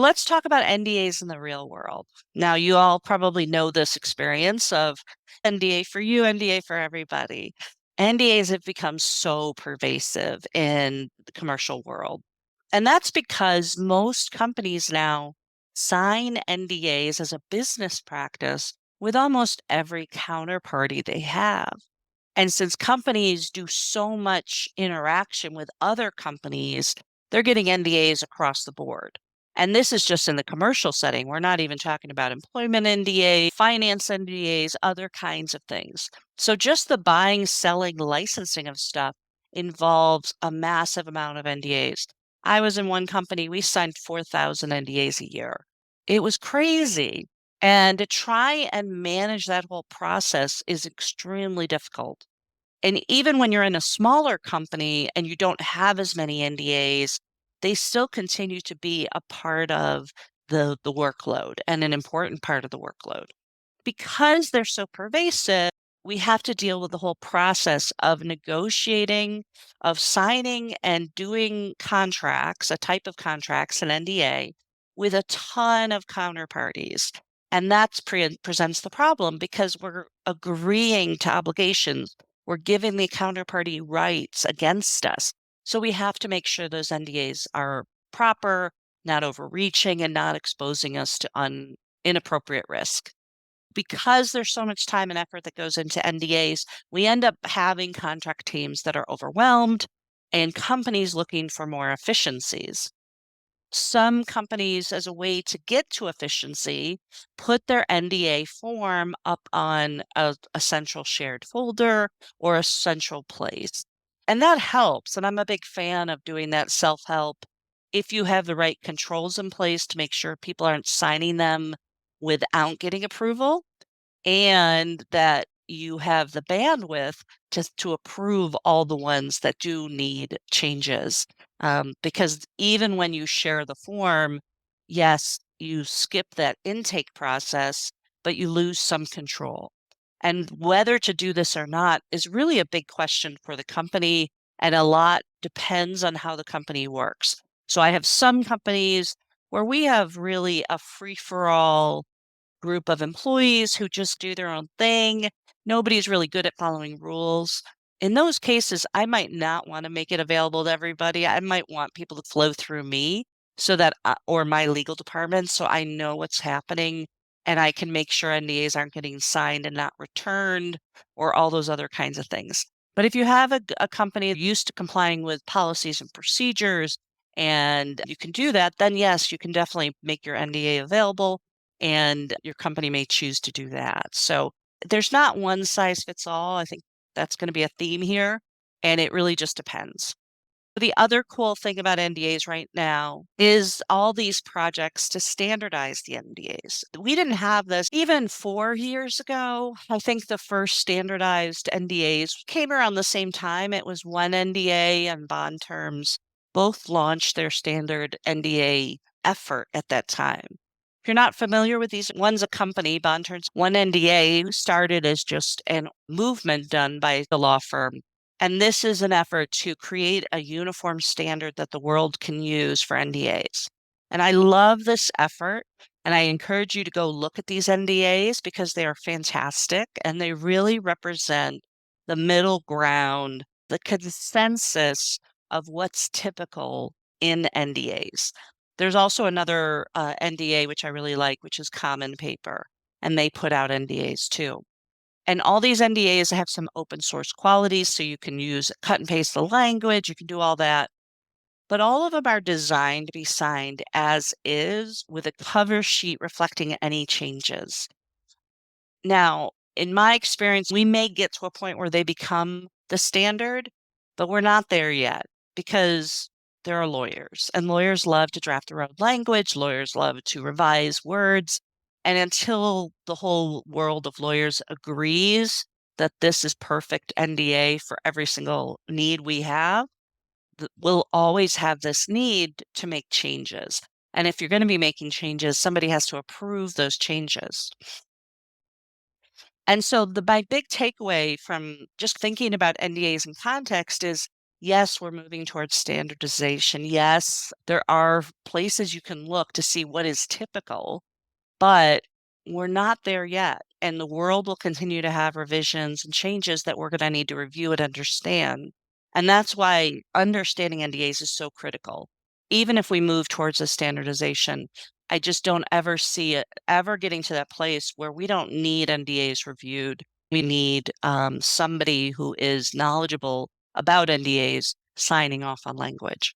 Let's talk about NDAs in the real world. Now, you all probably know this experience of NDA for you, NDA for everybody. NDAs have become so pervasive in the commercial world. And that's because most companies now sign NDAs as a business practice with almost every counterparty they have. And since companies do so much interaction with other companies, they're getting NDAs across the board. And this is just in the commercial setting. We're not even talking about employment NDA, finance NDAs, other kinds of things. So just the buying, selling, licensing of stuff involves a massive amount of NDAs. I was in one company, we signed 4,000 NDAs a year. It was crazy. And to try and manage that whole process is extremely difficult. And even when you're in a smaller company and you don't have as many NDAs, they still continue to be a part of the workload and an important part of the workload. Because they're so pervasive, we have to deal with the whole process of negotiating, of signing and doing contracts, a type of contracts, an NDA, with a ton of counterparties. And that presents the problem because we're agreeing to obligations. We're giving the counterparty rights against us. So we have to make sure those NDAs are proper, not overreaching, and not exposing us to inappropriate risk. Because there's so much time and effort that goes into NDAs, we end up having contract teams that are overwhelmed and companies looking for more efficiencies. Some companies, as a way to get to efficiency, put their NDA form up on a central shared folder or a central place. And that helps. And I'm a big fan of doing that self-help if you have the right controls in place to make sure people aren't signing them without getting approval and that you have the bandwidth to approve all the ones that do need changes. Because even when you share the form, yes, you skip that intake process, but you lose some control. And whether to do this or not is really a big question for the company, and a lot depends on how the company works. So I have some companies where we have really a free-for-all group of employees who just do their own thing. Nobody's really good at following rules. In those cases, I might not want to make it available to everybody. I might want people to flow through me so that, or my legal department, so I know what's happening and I can make sure NDAs aren't getting signed and not returned or all those other kinds of things. But if you have a company used to complying with policies and procedures and you can do that, then yes, you can definitely make your NDA available and your company may choose to do that. So there's not one size fits all. I think that's going to be a theme here, and it really just depends. The other cool thing about NDAs right now is all these projects to standardize the NDAs. We didn't have this even 4 years ago. I think the first standardized NDAs came around the same time. It was one NDA and bond terms. Both launched their standard NDA effort at that time. If you're not familiar with these, one's a company, bond terms, one NDA started as just a movement done by the law firm. And this is an effort to create a uniform standard that the world can use for NDAs. And I love this effort. And I encourage you to go look at these NDAs because they are fantastic and they really represent the middle ground, the consensus of what's typical in NDAs. There's also another NDA, which I really like, which is Common Paper, and they put out NDAs too. And all these NDAs have some open source qualities, so you can use cut and paste the language, you can do all that. But all of them are designed to be signed as is with a cover sheet reflecting any changes. Now, in my experience, we may get to a point where they become the standard, but we're not there yet because there are lawyers, and lawyers love to draft their own language. Lawyers love to revise words. And until the whole world of lawyers agrees that this is perfect NDA for every single need we have, we'll always have this need to make changes. And if you're going to be making changes, somebody has to approve those changes. And so my big takeaway from just thinking about NDAs in context is Yes, we're moving towards standardization. Yes, there are places you can look to see what is typical, but we're not there yet. And the world will continue to have revisions and changes that we're going to need to review and understand. And that's why understanding NDAs is so critical. Even if we move towards a standardization, I just don't ever see it ever getting to that place where we don't need NDAs reviewed. We need somebody who is knowledgeable about NDAs signing off on language.